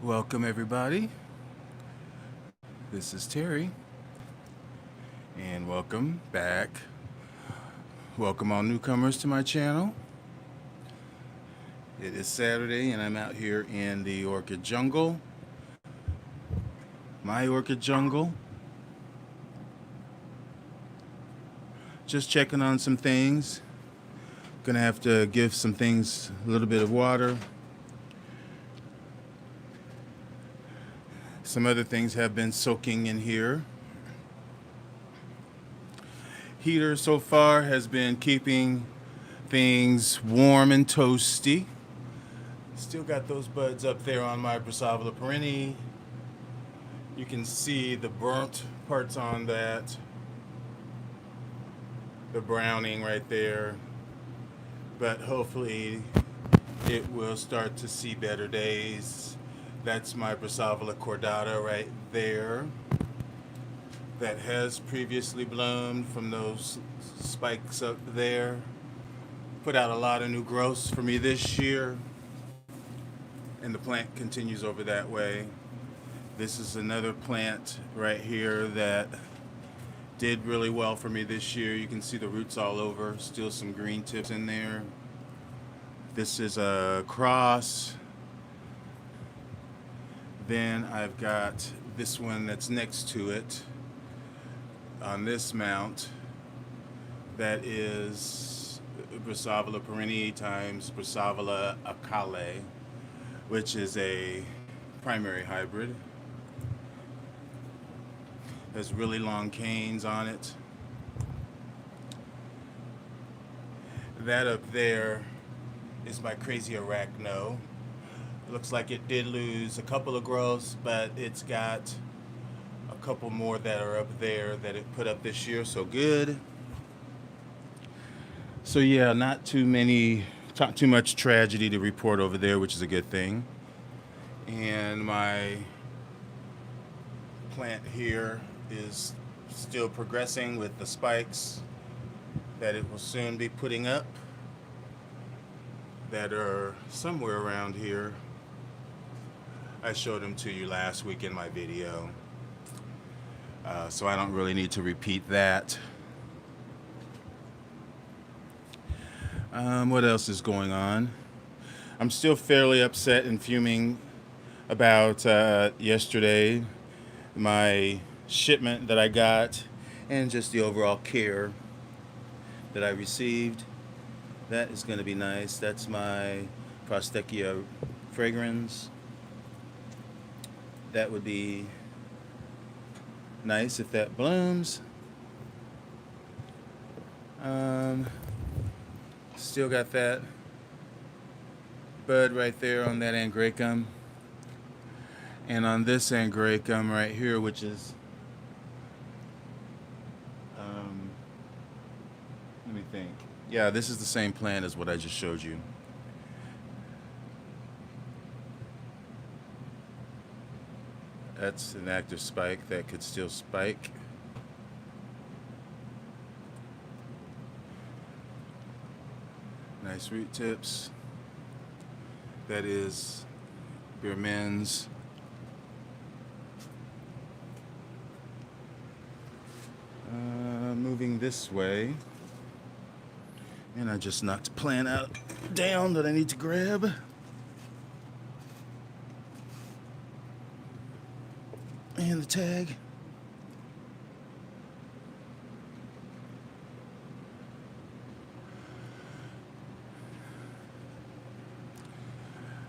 Welcome, everybody. This is Terry, and welcome back. Welcome, all newcomers, to my channel. It is Saturday, and I'm out here in the orchid jungle. My orchid jungle. Just checking on some things. Gonna have to give some things a little bit of water. Some other things have been soaking in here. Heater so far has been keeping things warm and toasty. Still got those buds up there on my Brassavola perenni. You can see the burnt parts on that. The browning right there. But hopefully it will start to see better days. That's my Brassavola cordata right there. That has previously bloomed from those spikes up there. Put out a lot of new growths for me this year. And the plant continues over that way. This is another plant right here that did really well for me this year. You can see the roots all over. Still some green tips in there. This is a cross. Then I've got this one that's next to it on this mount. That is Brassavola perenni times Brassavola acale, which is a primary hybrid. Has really long canes on it. That up there is my crazy arachno. Looks like it did lose a couple of growths, but it's got a couple more that are up there that it put up this year, so good. So yeah, not too much tragedy to report over there, which is a good thing. And my plant here is still progressing with the spikes that it will soon be putting up that are somewhere around here. I showed them to you last week in my video, so I don't really need to repeat that. What else is going on? I'm still fairly upset and fuming about yesterday, my shipment that I got, and just the overall care that I received. That is going to be nice. That's my Prostechia fragrans. That would be nice if that blooms. Still got that bud right there on that angraecum. And on this angraecum right here, which is, let me think. Yeah, this is the same plant as what I just showed you. That's an active spike that could still spike. Nice root tips. That is Biermann's. Moving this way. And I just knocked a plant out down that I need to grab. And the tag.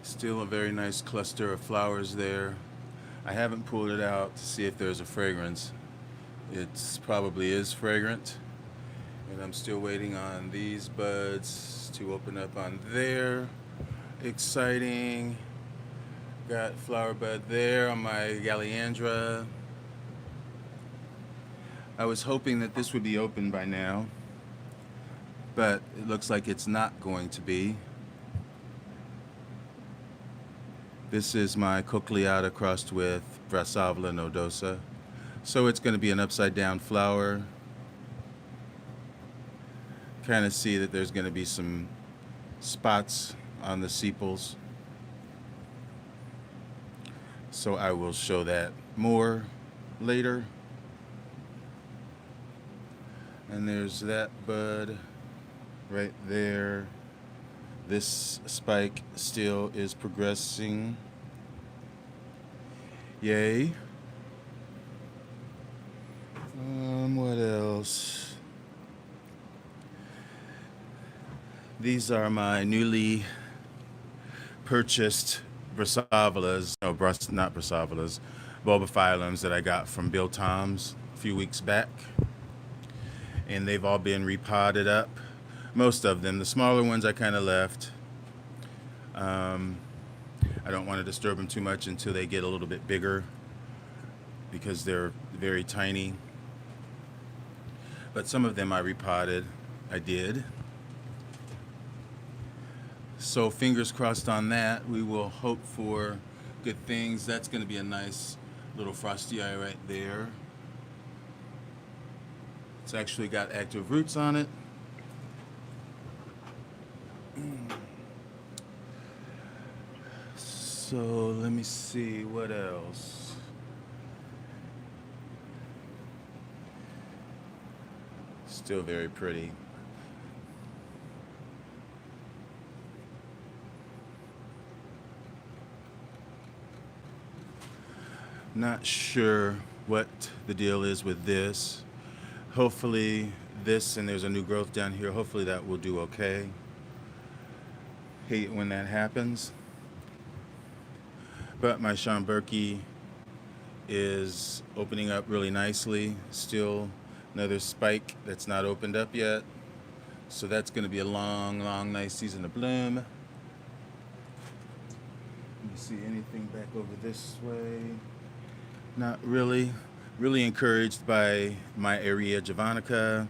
Still a very nice cluster of flowers there. I haven't pulled it out to see if there's a fragrance. It probably is fragrant. And I'm still waiting on these buds to open up on there. Exciting. Got flower bud there on my Galliandra. I was hoping that this would be open by now, but it looks like it's not going to be. This is my Cochleata crossed with Brassavola nodosa. So it's going to be an upside down flower. Kind of see that there's going to be some spots on the sepals. So I will show that more later. And there's that bud right there. This spike still is progressing. Yay. What else? These are my newly purchased Brassavolas, no, not Brassavolas, Bulbophyllums that I got from Bill Tom's a few weeks back. And they've all been repotted up. Most of them. The smaller ones I kind of left. I don't want to disturb them too much until they get a little bit bigger because they're very tiny. But some of them I repotted. I did. So fingers crossed on that. We will hope for good things. That's going to be a nice little frosty eye right there. It's actually got active roots on it. So let me see what else. Still very pretty. Not sure what the deal is with this. Hopefully this, and there's a new growth down here, hopefully that will do okay. Hate when that happens. But my Schomburgki is opening up really nicely. Still another spike that's not opened up yet. So that's going to be a long, long, nice season of bloom. Let me see anything back over this way. Not really. Really encouraged by my area javanica.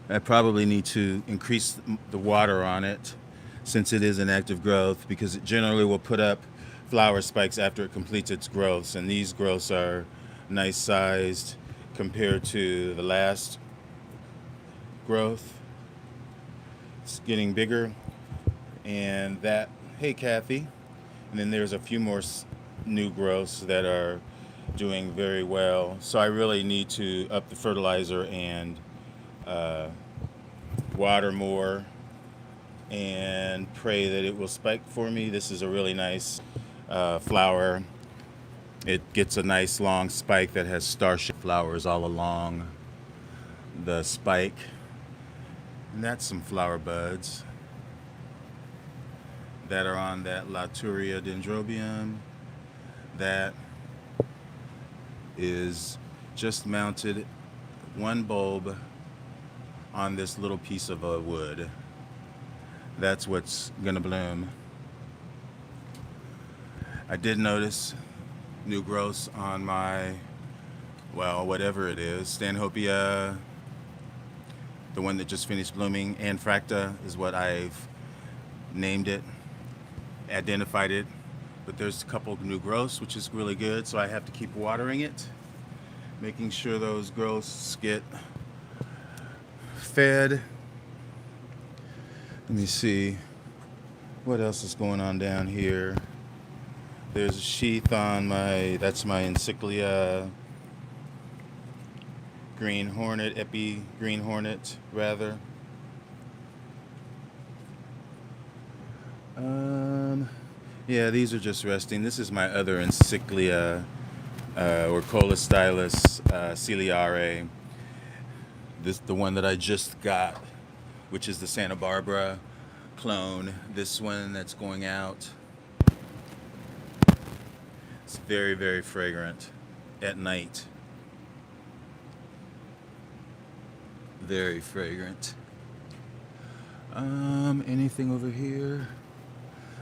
I probably need to increase the water on it since it is an active growth, because it generally will put up flower spikes after it completes its growths, and these growths are nice sized compared to the last growth. It's getting bigger, and that, hey Kathy, and then there's a few more new growths that are doing very well. So I really need to up the fertilizer and water more and pray that it will spike for me. This is a really nice flower. It gets a nice long spike that has star-shaped flowers all along the spike. And that's some flower buds that are on that Laturia dendrobium. That is just mounted one bulb on this little piece of a wood. That's what's gonna bloom. I did notice new growths on my, well, whatever it is, Stanhopea, the one that just finished blooming, Anfracta is what I've named it, identified it. But there's a couple of new growths, which is really good, so I have to keep watering it, making sure those growths get fed. Let me see what else is going on down here. There's a sheath on that's my Encyclia green hornet, epi green hornet rather. Yeah, these are just resting. This is my other Encyclia or Colostylus ciliare. This the one that I just got, which is the Santa Barbara clone. This one that's going out. It's very, very fragrant at night. Very fragrant. Anything over here?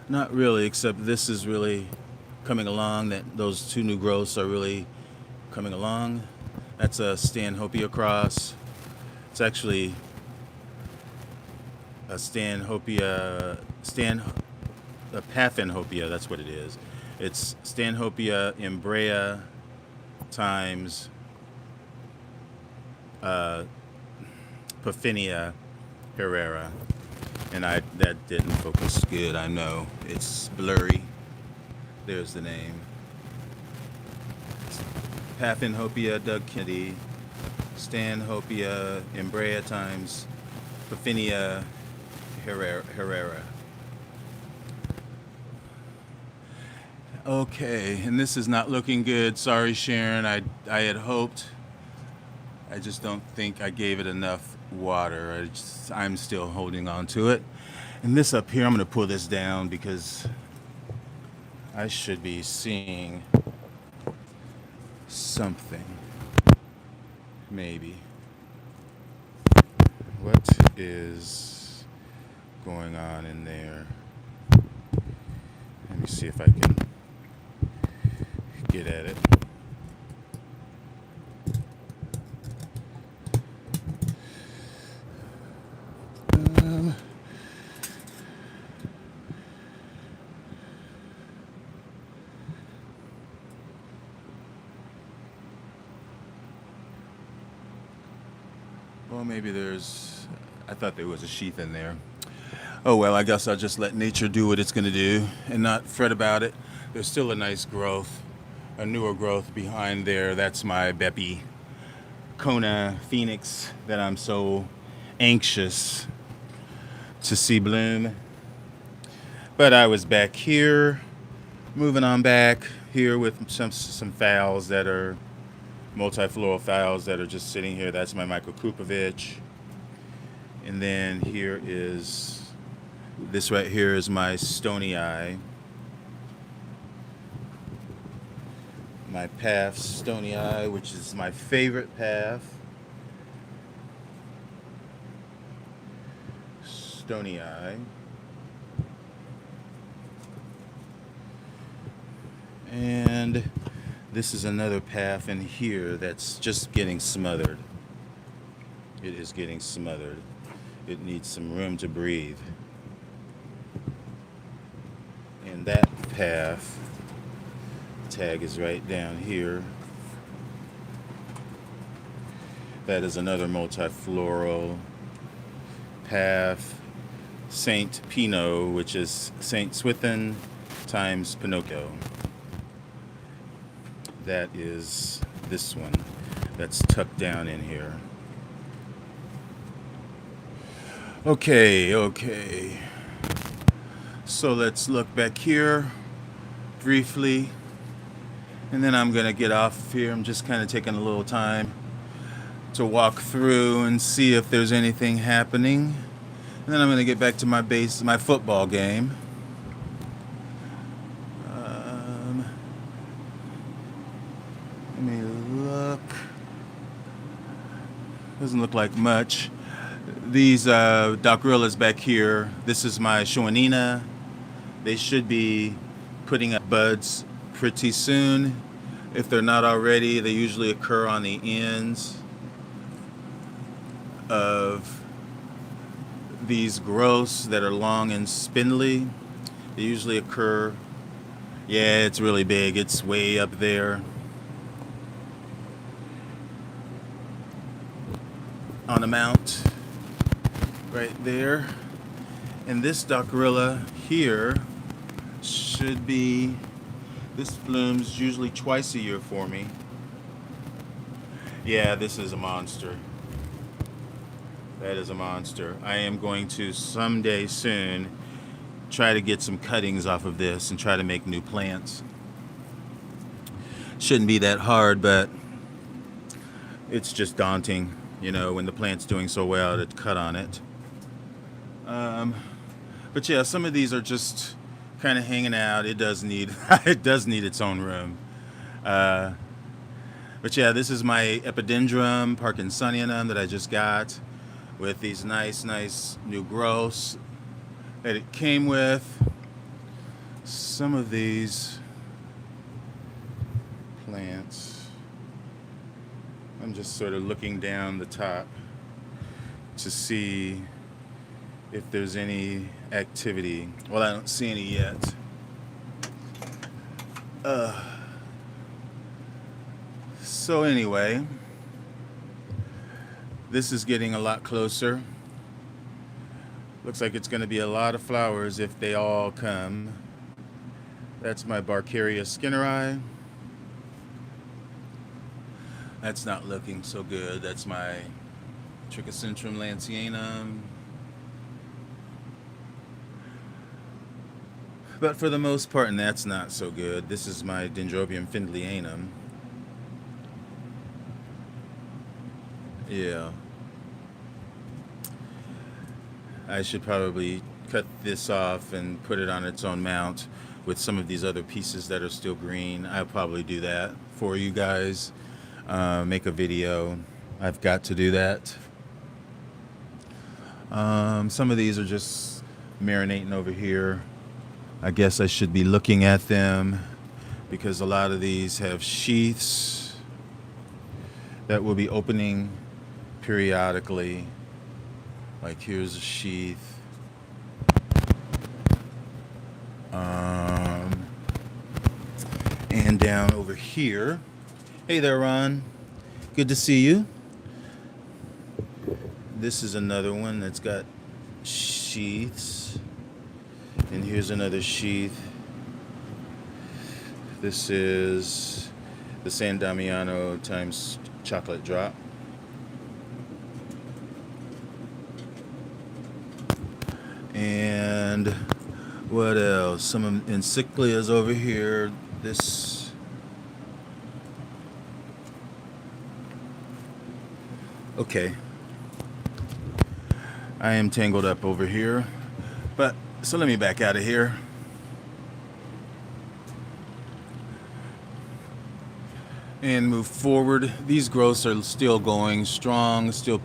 Not really, except this is really coming along. Those two new growths are really coming along. That's a Stanhopea cross. It's actually a Stanhopea, a Paphenhopea, that's what it is. It's Stanhopea Embrea times Paphinia Herrera. And that didn't focus good, I know. It's blurry. There's the name. Paphenhopia Doug Kennedy, Stanhopia Embrea times Paphinia Herrera. Okay, and this is not looking good. Sorry, Sharon. I had hoped. I just don't think I gave it enough water. I'm still holding on to it. And this up here, I'm going to pull this down because I should be seeing something. Maybe. What is going on in there? Let me see if I can get at it. Well, maybe I thought there was a sheath in there. Oh well, I guess I'll just let nature do what it's going to do and not fret about it. There's still a nice growth, a newer growth behind there. That's my Bepi Kona Phoenix that I'm so anxious to see bloom. But I was back here, moving on back here with some phals that are multifloral phals that are just sitting here. That's my Microkupovich. And then here is, this right here is my Stony Eye. My Path Stony Eye, which is my favorite path. Stony Eye. And this is another path in here that's just getting smothered. It is getting smothered. It needs some room to breathe. And that path tag is right down here. That is another multifloral path. Saint Pinot, which is Saint Swithin times Pinocchio. That is this one that's tucked down in here. Okay. So let's look back here briefly. And then I'm going to get off here. I'm just kind of taking a little time to walk through and see if there's anything happening. And then I'm going to get back to my football game. Let me look. Doesn't look like much. These Docrillas back here, this is my Shoanina. They should be putting up buds pretty soon. If they're not already, they usually occur on the ends of these growths that are long and spindly. They usually occur, yeah, it's really big. It's way up there on the mount right there. And this Docrilla here should be, this blooms usually twice a year for me. Yeah, this is a monster. That is a monster. I am going to someday soon try to get some cuttings off of this and try to make new plants. Shouldn't be that hard, but it's just daunting, when the plant's doing so well to cut on it. But yeah, some of these are just kind of hanging out. It does need its own room. But yeah, this is my Epidendrum Parkinsonianum that I just got with these nice new growths that it came with. Some of these plants, I'm just sort of looking down the top to see if there's any activity. Well, I don't see any yet. So anyway, this is getting a lot closer. Looks like it's going to be a lot of flowers if they all come. That's my Barcaria skinneri. That's not looking so good. That's my Trichocentrum lanceanum. But for the most part, and that's not so good. This is my Dendrobium findleyanum. Yeah. I should probably cut this off and put it on its own mount with some of these other pieces that are still green. I'll probably do that for you guys. Make a video. I've got to do that. Some of these are just marinating over here. I guess I should be looking at them because a lot of these have sheaths that will be opening periodically. Like here's a sheath. And down over here. Hey there, Ron. Good to see you. This is another one that's got sheaths. And here's another sheath. This is the San Damiano times chocolate drop. And what else? Some encyclias over here. This okay. I am tangled up over here. But so let me back out of here. And move forward. These growths are still going strong, still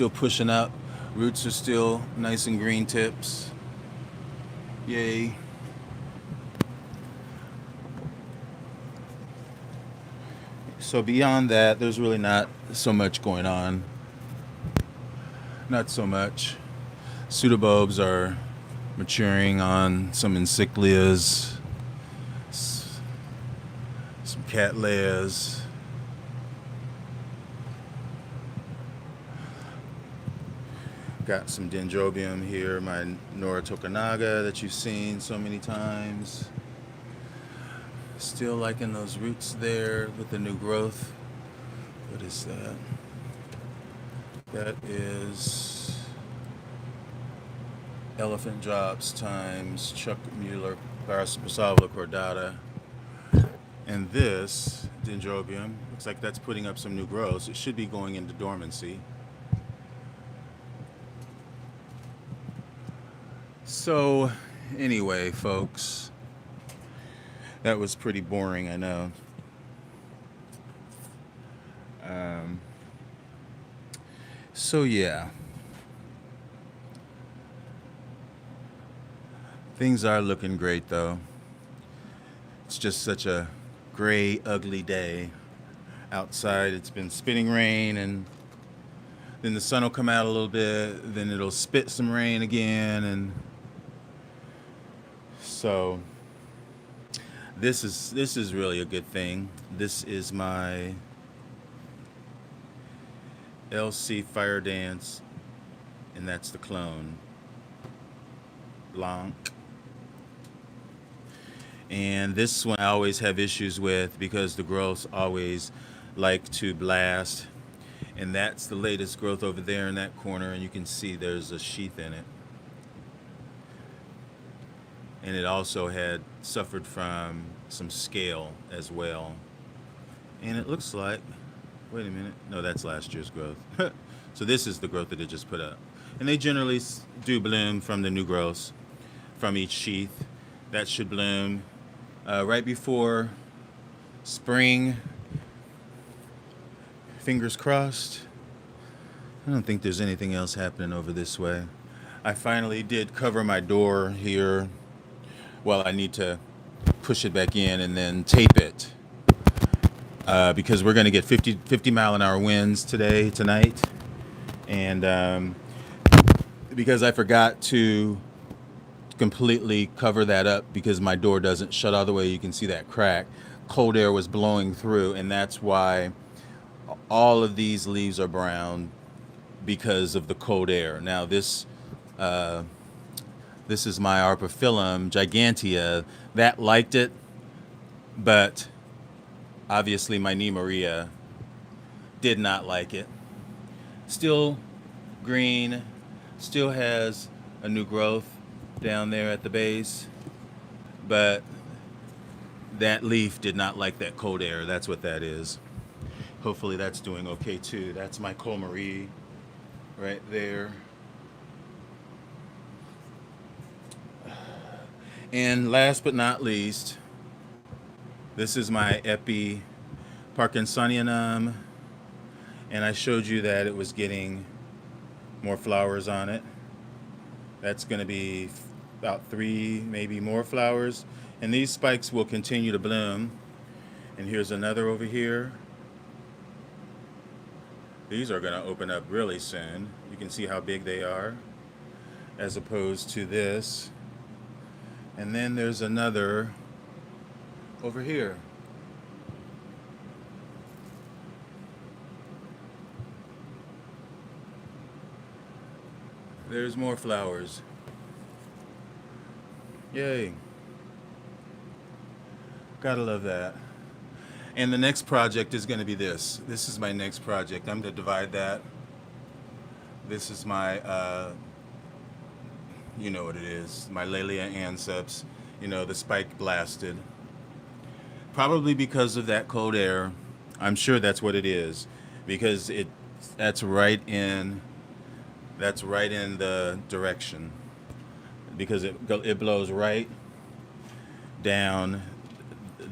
pushing up. Roots are still nice and green tips. Yay. So beyond that, there's really not so much going on. Not so much. Pseudobulbs are maturing on some encyclias, some cattleyas. Got some dendrobium here, my Nora Tokunaga that you've seen so many times. Still liking those roots there with the new growth. What is that? That is Elephant Drops times Chuck Mueller Brassavola cordata. And this dendrobium looks like that's putting up some new growths. It should be going into dormancy. So anyway, folks, that was pretty boring, I know. So yeah, things are looking great though. It's just such a gray, ugly day outside. It's been spitting rain, and then the sun will come out a little bit, then it'll spit some rain again, and so this is really a good thing. This is my LC Fire Dance, and that's the clone Blanc. And this one I always have issues with because the growths always like to blast. And that's the latest growth over there in that corner, and you can see there's a sheath in it. And it also had suffered from some scale as well. And it looks like, wait a minute, no, that's last year's growth. So this is the growth that it just put up. And they generally do bloom from the new growths from each sheath. That should bloom right before spring. Fingers crossed. I don't think there's anything else happening over this way. I finally did cover my door here. Well, I need to push it back in and then tape it because we're going to get 50 mile an hour winds tonight. And because I forgot to completely cover that up because my door doesn't shut all the way, you can see that crack. Cold air was blowing through, and that's why all of these leaves are brown because of the cold air. Now this is my Arpaphyllum gigantea that liked it, but obviously my knee Maria did not like it. Still green, still has a new growth down there at the base, but that leaf did not like that cold air. That's what that is. Hopefully that's doing okay too. That's my Cole Marie right there. And last but not least, this is my Epi Parkinsonianum, and I showed you that it was getting more flowers on it. That's going to be about 3, maybe more flowers, and these spikes will continue to bloom. And here's another over here. These are going to open up really soon. You can see how big they are as opposed to this. And then there's another over here. There's more flowers. Yay. Gotta love that. And the next project is going to be this. This is my next project. I'm going to divide that. This is my, you know what it is, my Laelia anceps, you know, the spike blasted. Probably because of that cold air. I'm sure that's what it is, because that's right in the direction, because it blows right down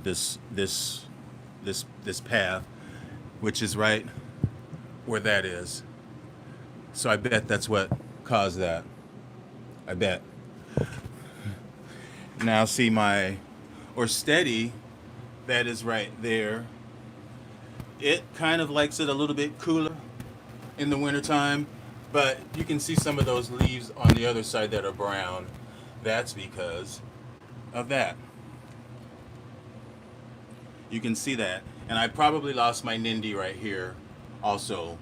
this path, which is right where that is. So I bet that's what caused that. I bet. Now see my Orchid's that is right there. It kind of likes it a little bit cooler in the wintertime, but you can see some of those leaves on the other side that are brown. That's because of that. You can see that. And I probably lost my Nindi right here also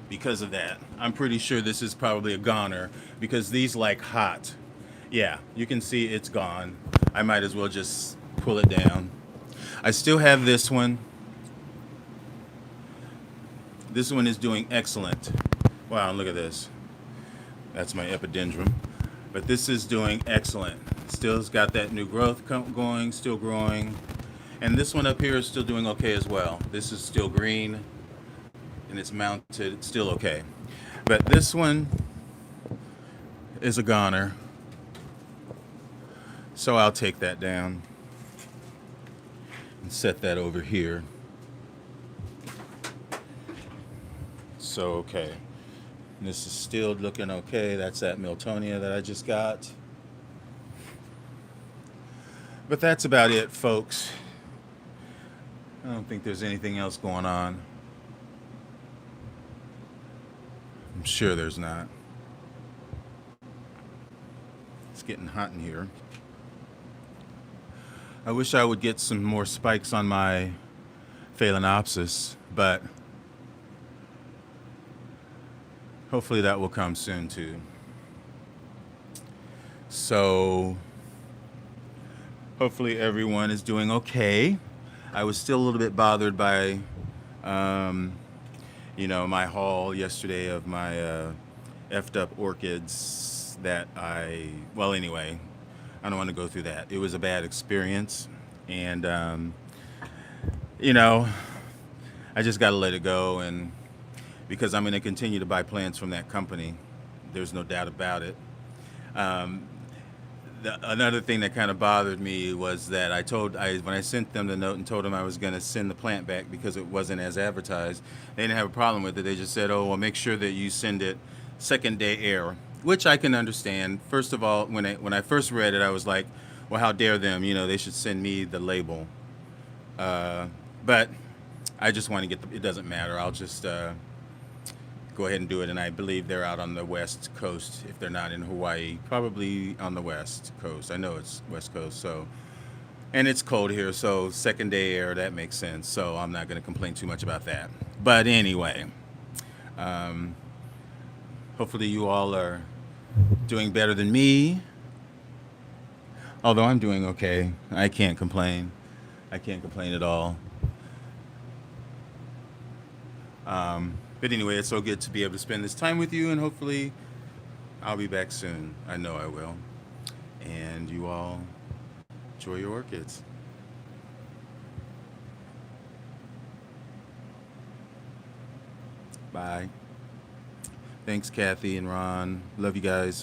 because of that. I'm pretty sure this is probably a goner because these like hot. Yeah, you can see it's gone. I might as well just pull it down. I still have this one. This one is doing excellent. Wow, look at this. That's my epidendrum. But this is doing excellent. Still's got that new growth going, still growing. And this one up here is still doing okay as well. This is still green and it's mounted, it's still okay. But this one is a goner. So I'll take that down and set that over here. So, okay. And this is still looking okay. That's that Miltonia that I just got. But that's about it, folks. I don't think there's anything else going on. I'm sure there's not. It's getting hot in here. I wish I would get some more spikes on my Phalaenopsis, but hopefully that will come soon too. So hopefully everyone is doing okay. I was still a little bit bothered by, you know, my haul yesterday of my effed up orchids that well, anyway, I don't want to go through that. It was a bad experience, and, you know, I just got to let it go, and because I'm going to continue to buy plants from that company. There's no doubt about it. Another thing that kind of bothered me was that when I sent them the note and told them I was going to send the plant back because it wasn't as advertised, they didn't have a problem with it. They just said, oh, well, make sure that you send it second day air, which I can understand. First of all, when I first read it, I was like, well, how dare them? You know, they should send me the label. But I just want to get it doesn't matter. I'll just go ahead and do it. And I believe they're out on the West Coast. If they're not in Hawaii, probably on the West Coast. I know it's West Coast. So, and it's cold here. So second day air, that makes sense. So I'm not going to complain too much about that. But anyway, hopefully you all are doing better than me. Although I'm doing okay. I can't complain. I can't complain at all. But anyway, it's so good to be able to spend this time with you, and hopefully, I'll be back soon. I know I will. And you all enjoy your orchids. Bye. Thanks, Kathy and Ron. Love you guys.